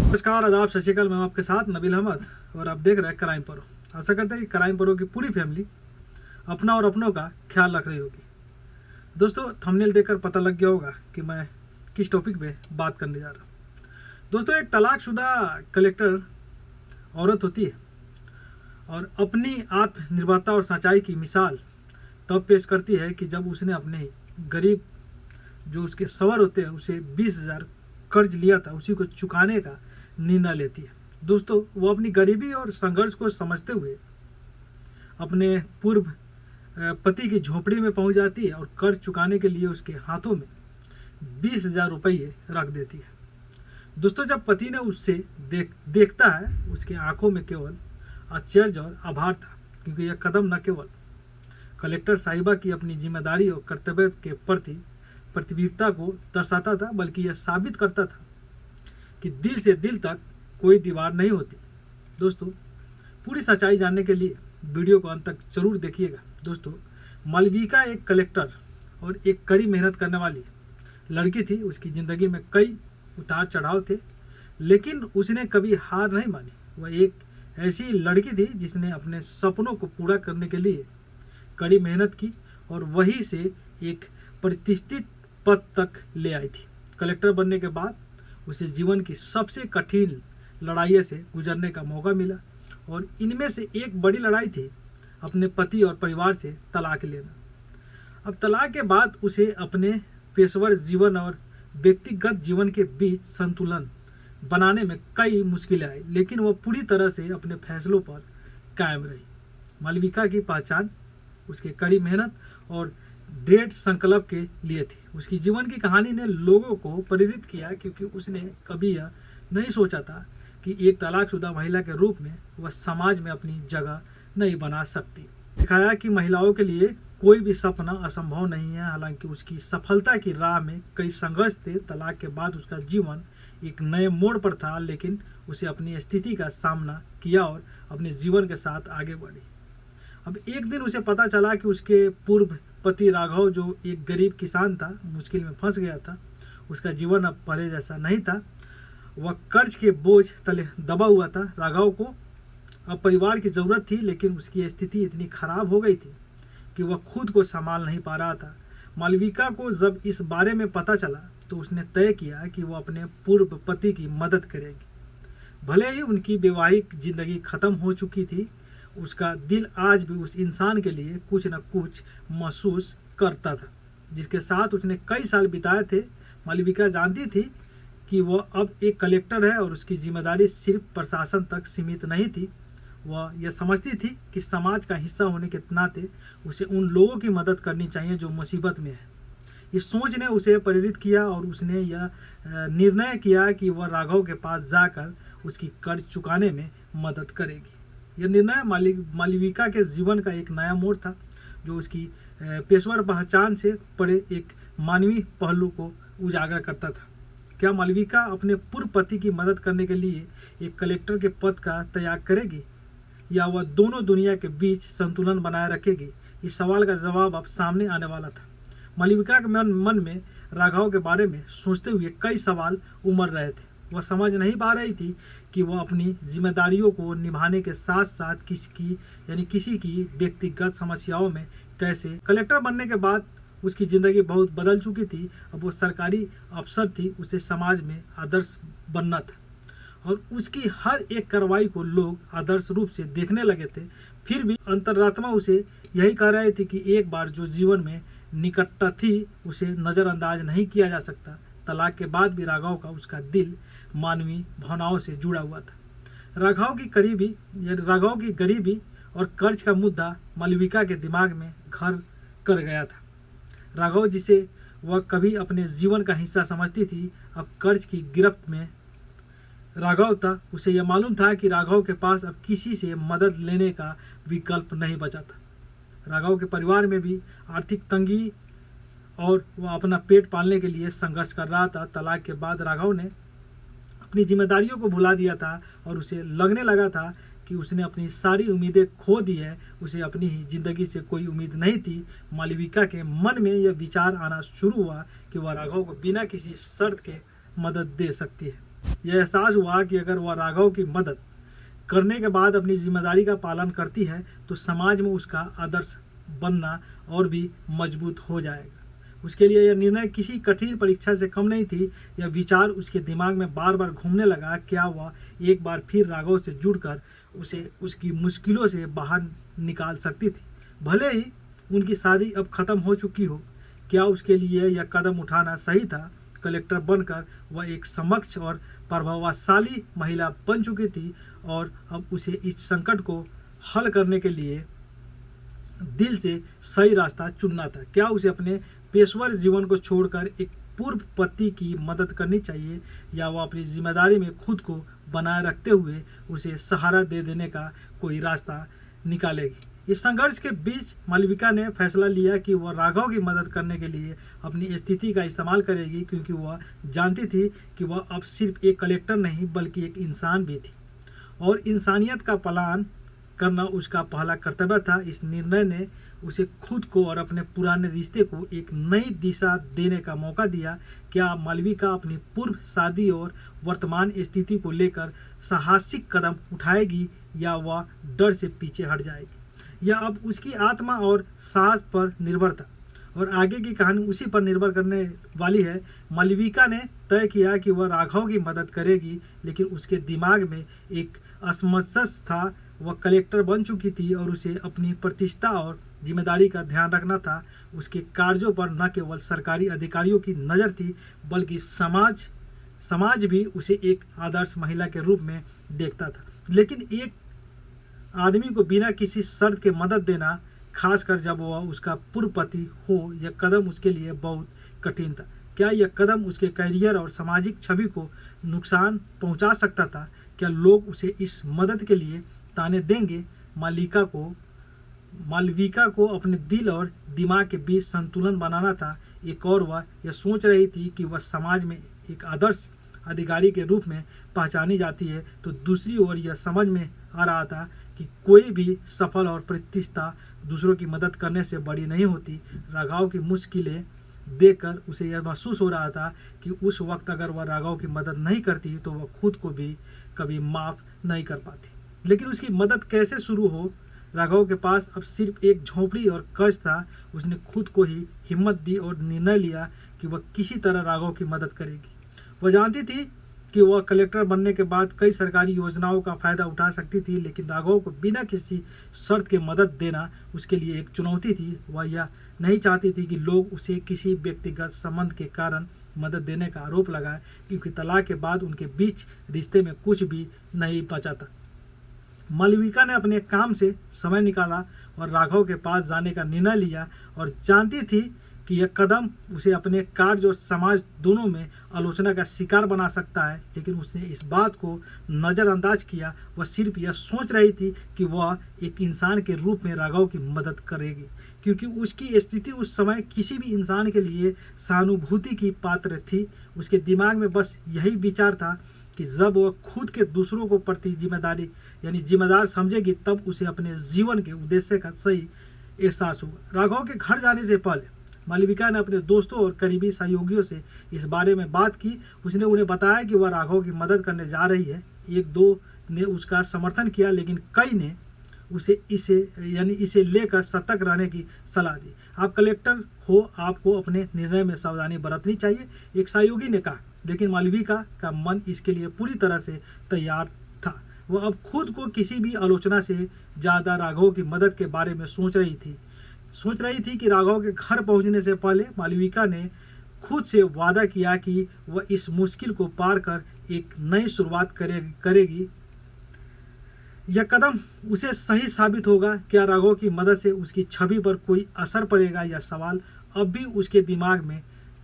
नमस्कार, आदाब, सत श्री अकाल। मैं आपके साथ नबील अहमद और आप देख रहे हैं क्राइम परो। आशा करते हैं कि क्राइम परो की पूरी फैमिली अपना और अपनों का ख्याल रख रही होगी। दोस्तों, थंबनेल देखकर पता लग गया होगा कि मैं किस टॉपिक पे बात करने जा रहा हूँ। दोस्तों, एक तलाकशुदा कलेक्टर औरत होती है और अपनी आत्मनिर्भरता और सच्चाई की मिसाल तब पेश करती है कि जब उसने अपने गरीब जो उसके सवर होते हैं उसे 20,000 कर्ज लिया था, उसी को चुकाने का निर्णय लेती है। दोस्तों, वो अपनी गरीबी और संघर्ष को समझते हुए अपने पूर्व पति की झोपड़ी में पहुंच जाती है और कर्ज चुकाने के लिए उसके हाथों में 20,000 रुपये रख देती है। दोस्तों, जब पति ने उससे देखता है, उसकी आंखों में केवल आश्चर्य और आभार था, क्योंकि यह कदम न केवल कलेक्टर साहिबा की अपनी जिम्मेदारी और कर्तव्य के प्रति प्रतिबद्धता को दर्शाता था, बल्कि यह साबित करता था कि दिल से दिल तक कोई दीवार नहीं होती। दोस्तों, पूरी सच्चाई जानने के लिए वीडियो को अंत तक जरूर देखिएगा। दोस्तों, मालविका एक कलेक्टर और एक कड़ी मेहनत करने वाली लड़की थी। उसकी ज़िंदगी में कई उतार चढ़ाव थे, लेकिन उसने कभी हार नहीं मानी। वह एक ऐसी लड़की थी जिसने अपने सपनों को पूरा करने के लिए कड़ी मेहनत की और वहीं से एक प्रतिष्ठित पद तक ले आई थी। कलेक्टर बनने के बाद उसे जीवन की सबसे कठिन लड़ाइयों से गुजरने का मौका मिला और इनमें से एक बड़ी लड़ाई थी अपने पति और परिवार से तलाक लेना। अब तलाक के बाद उसे अपने पेशेवर जीवन और व्यक्तिगत जीवन के बीच संतुलन बनाने में कई मुश्किलें आई, लेकिन वह पूरी तरह से अपने फैसलों पर कायम रही। मालविका की पहचान उसके कड़ी मेहनत और दृढ़ संकल्प के लिए थी। उसकी जीवन की कहानी ने लोगों को प्रेरित किया, क्योंकि उसने कभी यह नहीं सोचा था कि एक तलाकशुदा महिला के रूप में वह समाज में अपनी जगह नहीं बना सकती। दिखाया कि महिलाओं के लिए कोई भी सपना असंभव नहीं है। हालांकि उसकी सफलता की राह में कई संघर्ष थे। तलाक के बाद उसका जीवन एक नए मोड़ पर था, लेकिन उसे अपनी स्थिति का सामना किया और अपने जीवन के साथ आगे बढ़ी। अब एक दिन उसे पता चला कि उसके पूर्व पति राघव, जो एक गरीब किसान था, मुश्किल में फंस गया था। उसका जीवन अब पहले जैसा नहीं था। वह कर्ज के बोझ तले दबा हुआ था। राघव को अब परिवार की ज़रूरत थी, लेकिन उसकी स्थिति इतनी खराब हो गई थी कि वह खुद को संभाल नहीं पा रहा था। मालविका को जब इस बारे में पता चला तो उसने तय किया कि वह अपने पूर्व पति की मदद करेगी। भले ही उनकी वैवाहिक जिंदगी खत्म हो चुकी थी, उसका दिल आज भी उस इंसान के लिए कुछ न कुछ महसूस करता था, जिसके साथ उसने कई साल बिताए थे। मालविका जानती थी कि वह अब एक कलेक्टर है और उसकी जिम्मेदारी सिर्फ प्रशासन तक सीमित नहीं थी। वह यह समझती थी कि समाज का हिस्सा होने के नाते उसे उन लोगों की मदद करनी चाहिए जो मुसीबत में है। इस सोच ने उसे प्रेरित किया और उसने यह निर्णय किया कि वह राघव के पास जाकर उसकी कर्ज चुकाने में मदद करेगी। यह निर्णय मालविका के जीवन का एक नया मोड़ था, जो उसकी पेशेवर पहचान से परे एक मानवीय पहलू को उजागर करता था। क्या मालविका अपने पूर्व पति की मदद करने के लिए एक कलेक्टर के पद का त्याग करेगी, या वह दोनों दुनिया के बीच संतुलन बनाए रखेगी? इस सवाल का जवाब अब सामने आने वाला था। मालविका के मन में राघव के बारे में सोचते हुए कई सवाल उमड़ रहे थे। वह समझ नहीं पा रही थी कि वह अपनी जिम्मेदारियों को निभाने के साथ साथ किसी की व्यक्तिगत समस्याओं में कैसे। कलेक्टर बनने के बाद उसकी ज़िंदगी बहुत बदल चुकी थी। अब वो सरकारी अफसर थी, उसे समाज में आदर्श बनना था और उसकी हर एक कार्रवाई को लोग आदर्श रूप से देखने लगे थे। फिर भी अंतरात्मा उसे यही कह रहे थे कि एक बार जो जीवन में निकटता थी उसे नज़रअंदाज नहीं किया जा सकता। तलाक के बाद भी राघव का उसका दिल मानवीय भावनाओं से जुड़ा हुआ था। राघव की गरीबी और कर्ज का मुद्दा मालविका के दिमाग में घर कर गया था। राघव, जिसे वह कभी अपने जीवन का हिस्सा समझती थी, अब कर्ज की गिरफ्त में राघव था। उसे यह मालूम था कि राघव के पास अब किसी से मदद लेने का विकल्प नहीं बचा था। राघव के परिवार में भी आर्थिक तंगी और वह अपना पेट पालने के लिए संघर्ष कर रहा था। तलाक के बाद राघव ने अपनी जिम्मेदारियों को भुला दिया था और उसे लगने लगा था कि उसने अपनी सारी उम्मीदें खो दी है। उसे अपनी ही जिंदगी से कोई उम्मीद नहीं थी। मालविका के मन में यह विचार आना शुरू हुआ कि वह राघव को बिना किसी शर्त के मदद दे सकती है। यह एहसास हुआ कि अगर वह राघव की मदद करने के बाद अपनी जिम्मेदारी का पालन करती है तो समाज में उसका आदर्श बनना और भी मजबूत हो जाएगा। उसके लिए यह निर्णय किसी कठिन परीक्षा से कम नहीं थी। यह विचार उसके दिमाग में बार बार घूमने लगा, क्या वह एक बार फिर राघव से जुड़कर उसे उसकी मुश्किलों से बाहर निकाल सकती थी। भले ही उनकी शादी अब खत्म हो चुकी हो, क्या उसके लिए यह कदम उठाना सही था? कलेक्टर बनकर वह एक समक्ष और प्रभावशाली महिला बन चुकी थी और अब उसे इस संकट को हल करने के लिए दिल से सही रास्ता चुनना था। क्या उसे अपने पेशेवर जीवन को छोड़कर एक पूर्व पति की मदद करनी चाहिए, या वह अपनी जिम्मेदारी में खुद को बनाए रखते हुए उसे सहारा दे देने का कोई रास्ता निकालेगी? इस संघर्ष के बीच मालविका ने फैसला लिया कि वह राघव की मदद करने के लिए अपनी स्थिति का इस्तेमाल करेगी, क्योंकि वह जानती थी कि वह अब सिर्फ एक कलेक्टर नहीं बल्कि एक इंसान भी थी और इंसानियत का पालन करना उसका पहला कर्तव्य था। इस निर्णय ने उसे खुद को और अपने पुराने रिश्ते को एक नई दिशा देने का मौका दिया। क्या मालविका अपनी पूर्व शादी और वर्तमान स्थिति को लेकर साहसिक कदम उठाएगी, या वह डर से पीछे हट जाएगी? यह अब उसकी आत्मा और साहस पर निर्भर था और आगे की कहानी उसी पर निर्भर करने वाली है। मालविका ने तय किया कि वह राघव की मदद करेगी, लेकिन उसके दिमाग में एक असमंजस था। वह कलेक्टर बन चुकी थी और उसे अपनी प्रतिष्ठा और जिम्मेदारी का ध्यान रखना था। उसके कार्यों पर न केवल सरकारी अधिकारियों की नज़र थी बल्कि समाज भी उसे एक आदर्श महिला के रूप में देखता था। लेकिन एक आदमी को बिना किसी शर्त के मदद देना, खासकर जब वह उसका पूर्व पति हो, यह कदम उसके लिए बहुत कठिन था। क्या यह कदम उसके करियर और सामाजिक छवि को नुकसान पहुंचा सकता था? क्या लोग उसे इस मदद के लिए ताने देंगे? मालविका को अपने दिल और दिमाग के बीच संतुलन बनाना था। एक और वह यह सोच रही थी कि वह समाज में एक आदर्श अधिकारी के रूप में पहचानी जाती है, तो दूसरी ओर यह समझ में आ रहा था कि कोई भी सफल और प्रतिष्ठा दूसरों की मदद करने से बड़ी नहीं होती। राघव की मुश्किलें देखकर उसे यह महसूस हो रहा था कि उस वक्त अगर वह राघव की मदद नहीं करती तो वह खुद को भी कभी माफ़ नहीं कर पाती। लेकिन उसकी मदद कैसे शुरू हो? राघव के पास अब सिर्फ एक झोंपड़ी और कर्ज था। उसने खुद को ही हिम्मत दी और निर्णय लिया कि वह किसी तरह राघव की मदद करेगी। वह जानती थी कि वह कलेक्टर बनने के बाद कई सरकारी योजनाओं का फायदा उठा सकती थी, लेकिन राघव को बिना किसी शर्त के मदद देना उसके लिए एक चुनौती थी। वह यह नहीं चाहती थी कि लोग उसे किसी व्यक्तिगत संबंध के कारण मदद देने का आरोप लगाए, क्योंकि तलाक के बाद उनके बीच रिश्ते में कुछ भी नहीं बचा था। मालविका ने अपने काम से समय निकाला और राघव के पास जाने का निर्णय लिया और जानती थी कि यह कदम उसे अपने कार्य और समाज दोनों में आलोचना का शिकार बना सकता है, लेकिन उसने इस बात को नज़रअंदाज किया। वह सिर्फ यह सोच रही थी कि वह एक इंसान के रूप में राघव की मदद करेगी, क्योंकि उसकी स्थिति उस समय किसी भी इंसान के लिए सहानुभूति की पात्र थी। उसके दिमाग में बस यही विचार था कि जब वह खुद के दूसरों को प्रति जिम्मेदार समझेगी, तब उसे अपने जीवन के उद्देश्य का सही एहसास होगा। राघव के घर जाने से पहले मालविका ने अपने दोस्तों और करीबी सहयोगियों से इस बारे में बात की। उसने उन्हें बताया कि वह राघव की मदद करने जा रही है। एक दो ने उसका समर्थन किया, लेकिन कई ने उसे इसे लेकर सतर्क रहने की सलाह दी। आप कलेक्टर हो, आपको अपने निर्णय में सावधानी बरतनी चाहिए, एक सहयोगी ने कहा। लेकिन मालविका का मन इसके लिए पूरी तरह से तैयार था। वह अब खुद को किसी भी आलोचना से ज़्यादा राघव की मदद के बारे में सोच रही थी कि राघव के घर पहुंचने से पहले मालविका ने खुद से वादा किया कि वह इस मुश्किल को पार कर एक नई शुरुआत करेगी। यह कदम उसे सही साबित होगा। क्या राघव की मदद से उसकी छवि पर कोई असर पड़ेगा? यह सवाल अब भी उसके दिमाग में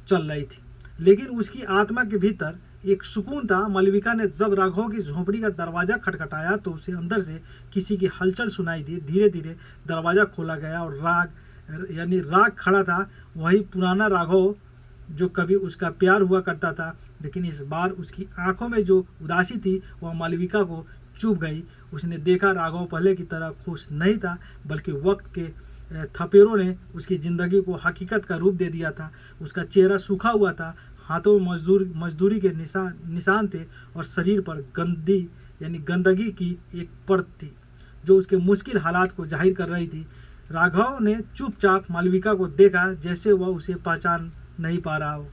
चल रही थी, लेकिन उसकी आत्मा के भीतर एक सुकून था। मालविका ने जब राघव की झोंपड़ी का दरवाजा खटखटाया तो उसे अंदर से किसी की हलचल सुनाई दी। धीरे धीरे दरवाजा खोला गया और राग खड़ा था, वही पुराना राघव जो कभी उसका प्यार हुआ करता था। लेकिन इस बार उसकी आंखों में जो उदासी थी वह मालविका को चुभ गई। उसने देखा राघव पहले की तरह खुश नहीं था, बल्कि वक्त के थपेड़ों ने उसकी ज़िंदगी को हकीकत का रूप दे दिया था। उसका चेहरा सूखा हुआ था, हाथों में मजदूरी के निशान थे और शरीर पर गंदगी की एक परत थी जो उसके मुश्किल हालात को जाहिर कर रही थी। राघव ने चुपचाप मालविका को देखा, जैसे वह उसे पहचान नहीं पा रहा हो।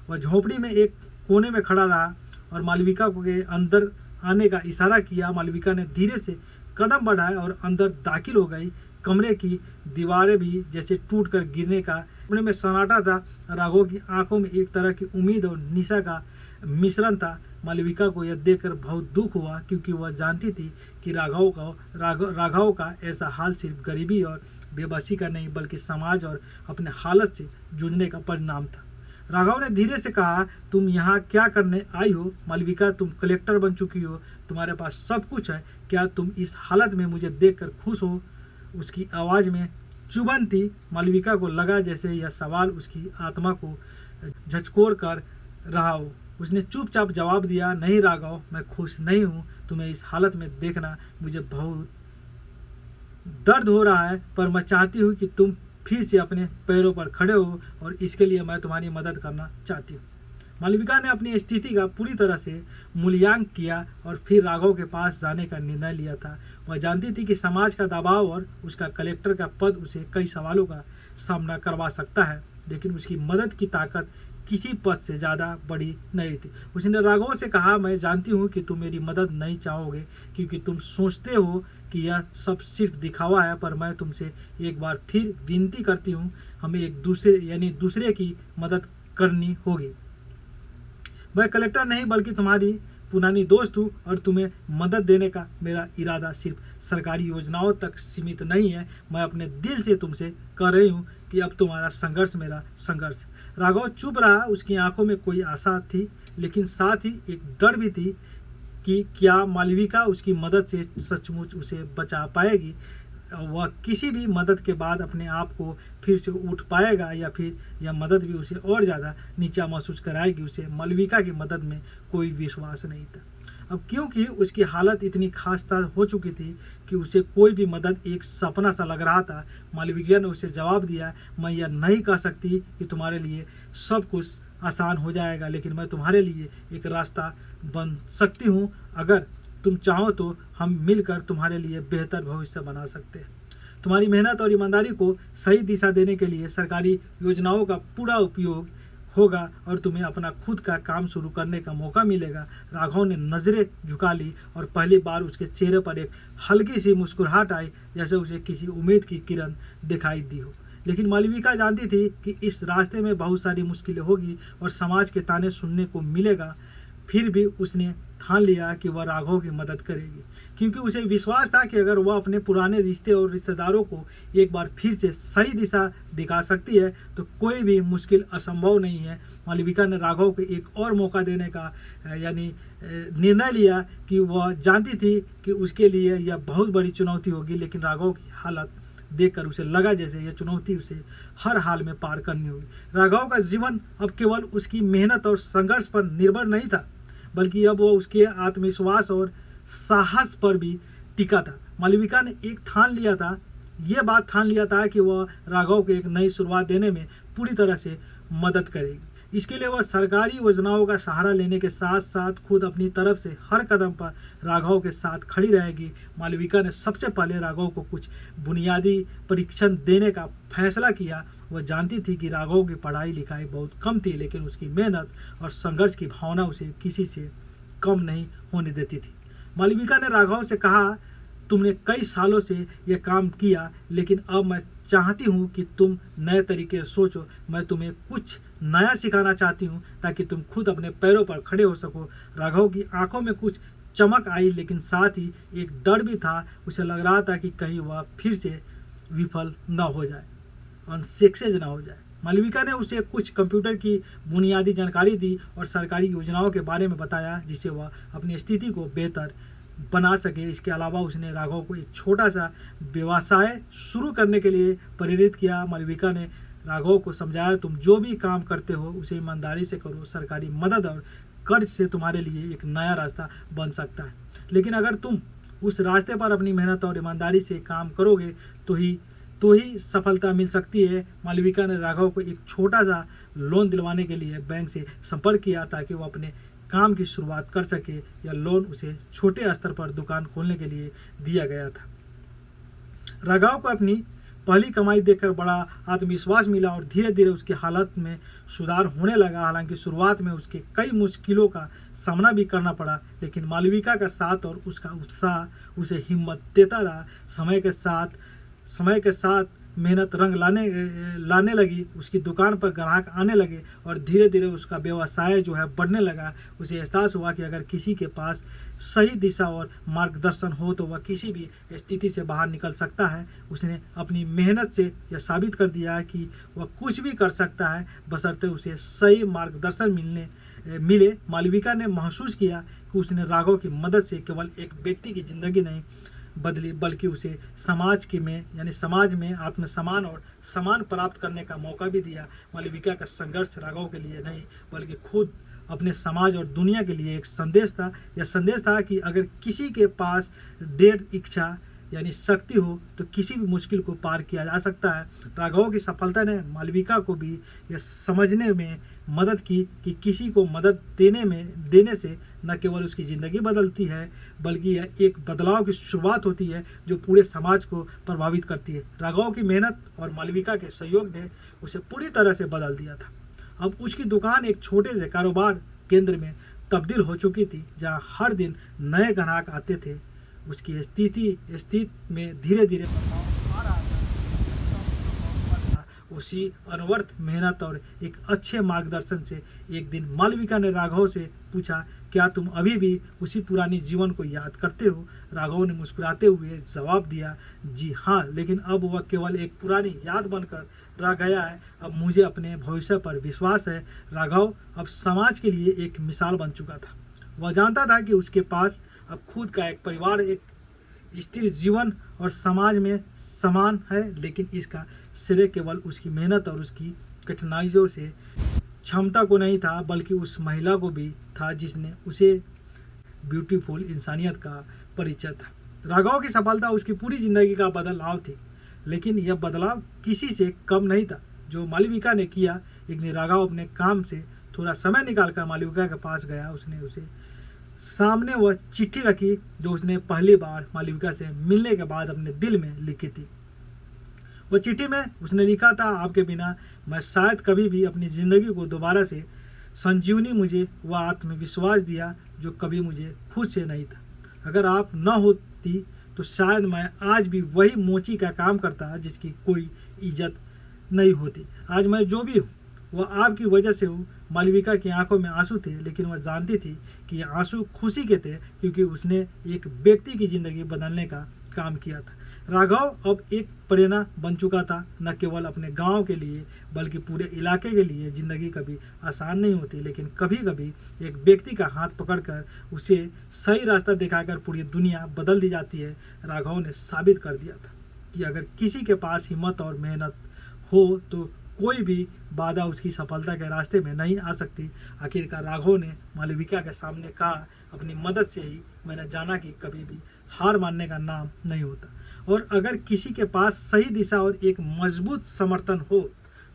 वह झोपड़ी में एक कोने में खड़ा रहा और मालविका को के अंदर आने का इशारा किया। मालविका ने धीरे से कदम बढ़ाए और अंदर दाखिल हो गई। कमरे की दीवारें भी जैसे टूटकर गिरने का कमरे में सन्नाटा था। राघव की आंखों में एक तरह की उम्मीद और निशा का मिश्रण था। मालविका को यह देखकर बहुत दुख हुआ, क्योंकि वह जानती थी कि राघव का ऐसा हाल सिर्फ गरीबी और बेबसी का नहीं, बल्कि समाज और अपने हालत से जूझने का परिणाम था। राघव ने धीरे से कहा, तुम यहाँ क्या करने आई हो? मालविका, तुम कलेक्टर बन चुकी हो, तुम्हारे पास सब कुछ है, क्या तुम इस हालत में मुझे देखकर खुश हो? उसकी आवाज़ में चुभन थी। मालविका को लगा जैसे यह सवाल उसकी आत्मा को झकझोर कर रहा हो। उसने चुपचाप जवाब दिया, नहीं राघव, मैं खुश नहीं हूँ। तुम्हें इस हालत में देखना मुझे बहुत दर्द हो रहा है, पर मैं चाहती हूँ कि तुम फिर से अपने पैरों पर खड़े हो और इसके लिए मैं तुम्हारी मदद करना चाहती हूँ। मालविका ने अपनी स्थिति का पूरी तरह से मूल्यांकन किया और फिर राघव के पास जाने का निर्णय लिया था। वह जानती थी कि समाज का दबाव और उसका कलेक्टर का पद उसे कई सवालों का सामना करवा सकता है, लेकिन उसकी मदद की ताकत किसी पद से ज़्यादा बड़ी नहीं थी। उसने राघव से कहा, मैं जानती हूँ कि तुम मेरी मदद नहीं चाहोगे, क्योंकि तुम सोचते हो कि यह सब सिर्फ दिखावा है, पर मैं तुमसे एक बार फिर विनती करती हूँ, हमें एक दूसरे की मदद करनी होगी। मैं कलेक्टर नहीं बल्कि तुम्हारी पुरानी दोस्त हूँ और तुम्हें मदद देने का मेरा इरादा सिर्फ सरकारी योजनाओं तक सीमित नहीं है। मैं अपने दिल से तुमसे कह रही हूँ कि अब तुम्हारा संघर्ष मेरा संघर्ष। राघव चुप रहा। उसकी आंखों में कोई आशा थी, लेकिन साथ ही एक डर भी थी कि क्या मालविका उसकी मदद से सचमुच उसे बचा पाएगी। वह किसी भी मदद के बाद अपने आप को फिर से उठ पाएगा, या फिर यह मदद भी उसे और ज़्यादा नीचा महसूस कराएगी। उसे मालविका की मदद में कोई विश्वास नहीं था अब, क्योंकि उसकी हालत इतनी खास्ता हो चुकी थी कि उसे कोई भी मदद एक सपना सा लग रहा था। मालविका ने उसे जवाब दिया, मैं यह नहीं कह सकती कि तुम्हारे लिए सब कुछ आसान हो जाएगा, लेकिन मैं तुम्हारे लिए एक रास्ता बन सकती हूँ। अगर तुम चाहो तो हम मिलकर तुम्हारे लिए बेहतर भविष्य बना सकते हैं। तुम्हारी मेहनत और ईमानदारी को सही दिशा देने के लिए सरकारी योजनाओं का पूरा उपयोग होगा और तुम्हें अपना खुद का काम शुरू करने का मौका मिलेगा। राघव ने नजरें झुका ली और पहली बार उसके चेहरे पर एक हल्की सी मुस्कुराहट आई, जैसे उसे किसी उम्मीद की किरण दिखाई दी हो। लेकिन मालविका जानती थी कि इस रास्ते में बहुत सारी मुश्किलें होगी और समाज के ताने सुनने को मिलेगा। फिर भी उसने ठान लिया कि वह राघव की मदद करेगी, क्योंकि उसे विश्वास था कि अगर वह अपने पुराने रिश्ते और रिश्तेदारों को एक बार फिर से सही दिशा दिखा सकती है तो कोई भी मुश्किल असंभव नहीं है। मालविका ने राघव को एक और मौका देने का निर्णय लिया कि वह जानती थी कि उसके लिए यह बहुत बड़ी चुनौती होगी, लेकिन राघव की हालत देखकर उसे लगा जैसे यह चुनौती उसे हर हाल में पार करनी होगी। राघव का जीवन अब केवल उसकी मेहनत और संघर्ष पर निर्भर नहीं था, बल्कि अब वह उसके आत्मविश्वास और साहस पर भी टिका था। मालविका ने यह बात ठान लिया था कि वह राघव को एक नई शुरुआत देने में पूरी तरह से मदद करेगी। इसके लिए वह सरकारी योजनाओं का सहारा लेने के साथ साथ खुद अपनी तरफ से हर कदम पर राघव के साथ खड़ी रहेगी। मालविका ने सबसे पहले राघव को कुछ बुनियादी परीक्षण देने का फैसला किया। वह जानती थी कि राघव की पढ़ाई लिखाई बहुत कम थी, लेकिन उसकी मेहनत और संघर्ष की भावना उसे किसी से कम नहीं होने देती थी। मालविका ने राघव से कहा, तुमने कई सालों से यह काम किया, लेकिन अब मैं चाहती हूँ कि तुम नए तरीके से सोचो। मैं तुम्हें कुछ नया सिखाना चाहती हूँ ताकि तुम खुद अपने पैरों पर खड़े हो सको। राघव की आंखों में कुछ चमक आई, लेकिन साथ ही एक डर भी था। उसे लग रहा था कि कहीं वह फिर से विफल न हो जाए, अनसक्सेस न हो जाए। मालविका ने उसे कुछ कंप्यूटर की बुनियादी जानकारी दी और सरकारी योजनाओं के बारे में बताया, जिससे वह अपनी स्थिति को बेहतर बना सके। इसके अलावा उसने राघव को एक छोटा सा व्यवसाय शुरू करने के लिए प्रेरित किया। मालविका ने राघव को समझाया, तुम जो भी काम करते हो उसे ईमानदारी से करो। सरकारी मदद और कर्ज से तुम्हारे लिए एक नया रास्ता बन सकता है, लेकिन अगर तुम उस रास्ते पर अपनी मेहनत और ईमानदारी से काम करोगे तो ही तो ही सफलता मिल सकती है। मालविका ने राघव को एक छोटा सा लोन दिलवाने के लिए बैंक से संपर्क किया ताकि वो अपने काम की शुरुआत कर सके। यह लोन उसे छोटे स्तर पर दुकान खोलने के लिए दिया गया था। राघव को अपनी पहली कमाई देखकर बड़ा आत्मविश्वास मिला और धीरे धीरे उसकी हालत में सुधार होने लगा। हालांकि शुरुआत में उसके कई मुश्किलों का सामना भी करना पड़ा, लेकिन मालविका का साथ और उसका उत्साह उसे हिम्मत देता रहा। समय के साथ मेहनत रंग लाने लगी। उसकी दुकान पर ग्राहक आने लगे और धीरे धीरे उसका व्यवसाय जो है बढ़ने लगा। उसे एहसास हुआ कि अगर किसी के पास सही दिशा और मार्गदर्शन हो तो वह किसी भी स्थिति से बाहर निकल सकता है। उसने अपनी मेहनत से यह साबित कर दिया है कि वह कुछ भी कर सकता है, बशर्ते उसे सही मार्गदर्शन मिले। मालविका ने महसूस किया कि उसने राघव की मदद से केवल एक व्यक्ति की जिंदगी नहीं बदली, बल्कि उसे समाज में आत्मसम्मान और सम्मान प्राप्त करने का मौका भी दिया। मालविका का संघर्ष राघव के लिए नहीं बल्कि खुद अपने समाज और दुनिया के लिए एक संदेश था। यह संदेश था कि अगर किसी के पास दृढ़ इच्छा शक्ति हो तो किसी भी मुश्किल को पार किया जा सकता है। राघव की सफलता ने मालविका को भी यह समझने में मदद की कि किसी को मदद देने से न केवल उसकी ज़िंदगी बदलती है बल्कि यह एक बदलाव की शुरुआत होती है जो पूरे समाज को प्रभावित करती है। राघव की मेहनत और मालविका के सहयोग ने उसे पूरी तरह से बदल दिया था। अब उसकी दुकान एक छोटे से कारोबार केंद्र में तब्दील हो चुकी थी, जहां हर दिन नए ग्राहक आते थे। उसकी स्थिति में धीरे धीरे बदलाव आ रहा था। उसी अनवरत मेहनत और एक अच्छे मार्गदर्शन से एक दिन मालविका ने राघव से पूछा, क्या तुम अभी भी उसी पुरानी जीवन को याद करते हो? राघव ने मुस्कुराते हुए जवाब दिया, जी हाँ, लेकिन अब वह केवल एक पुरानी याद बनकर रह गया है। अब मुझे अपने भविष्य पर विश्वास है। राघव अब समाज के लिए एक मिसाल बन चुका था। वह जानता था कि उसके पास अब खुद का एक परिवार, एक स्थिर जीवन और समाज में समान है, लेकिन इसका श्रेय केवल उसकी मेहनत और उसकी कठिनाइयों से क्षमता को नहीं था, बल्कि उस महिला को भी था जिसने उसे ब्यूटीफुल इंसानियत का परिचय था। राघव की सफलता उसकी पूरी जिंदगी का बदलाव थी, लेकिन यह बदलाव किसी से कम नहीं था जो मालविका ने किया। एक दिन राघव अपने काम से थोड़ा समय निकालकर मालविका के पास गया। उसने उसे सामने वह चिट्ठी रखी जो उसने पहली बार मालविका से मिलने के बाद अपने दिल में लिखी थी। वह चिट्ठी में उसने लिखा था, आपके बिना मैं शायद कभी भी अपनी ज़िंदगी को दोबारा से संजीवनी मुझे वह आत्मविश्वास दिया जो कभी मुझे खुद से नहीं था। अगर आप न होती तो शायद मैं आज भी वही मोची का काम करता जिसकी कोई इज्जत नहीं होती। आज मैं जो भी हूँ वह आपकी वजह से हूँ। मालविका की आंखों में आंसू थे, लेकिन वह जानती थी कि ये आंसू खुशी के थे क्योंकि उसने एक व्यक्ति की ज़िंदगी बदलने का काम किया था। राघव अब एक प्रेरणा बन चुका था, न केवल अपने गांव के लिए बल्कि पूरे इलाके के लिए। ज़िंदगी कभी आसान नहीं होती, लेकिन कभी कभी एक व्यक्ति का हाथ पकड़कर उसे सही रास्ता दिखाकर पूरी दुनिया बदल दी जाती है। राघव ने साबित कर दिया था कि अगर किसी के पास हिम्मत और मेहनत हो तो कोई भी बाधा उसकी सफलता के रास्ते में नहीं आ सकती। आखिरकार राघव ने मालविका के सामने कहा, अपनी मदद से ही मैंने जाना कि कभी भी हार मानने का नाम नहीं होता, और अगर किसी के पास सही दिशा और एक मजबूत समर्थन हो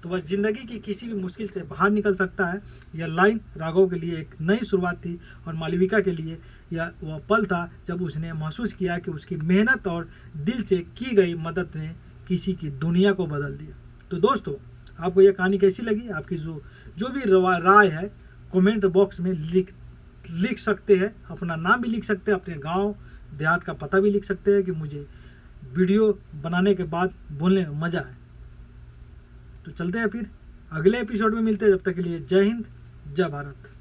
तो वह जिंदगी की किसी भी मुश्किल से बाहर निकल सकता है। यह लाइन राघव के लिए एक नई शुरुआत थी और मालविका के लिए यह वह पल था जब उसने महसूस किया कि उसकी मेहनत और दिल से की गई मदद ने किसी की दुनिया को बदल दिया। तो दोस्तों, आपको यह कहानी कैसी लगी? आपकी जो भी राय है कमेंट बॉक्स में लिख सकते हैं। अपना नाम भी लिख सकते हैं, अपने गांव देहात का पता भी लिख सकते हैं कि मुझे वीडियो बनाने के बाद बोलने में मज़ा आए। तो चलते हैं, फिर अगले एपिसोड में मिलते हैं। जब तक के लिए जय हिंद, जय भारत।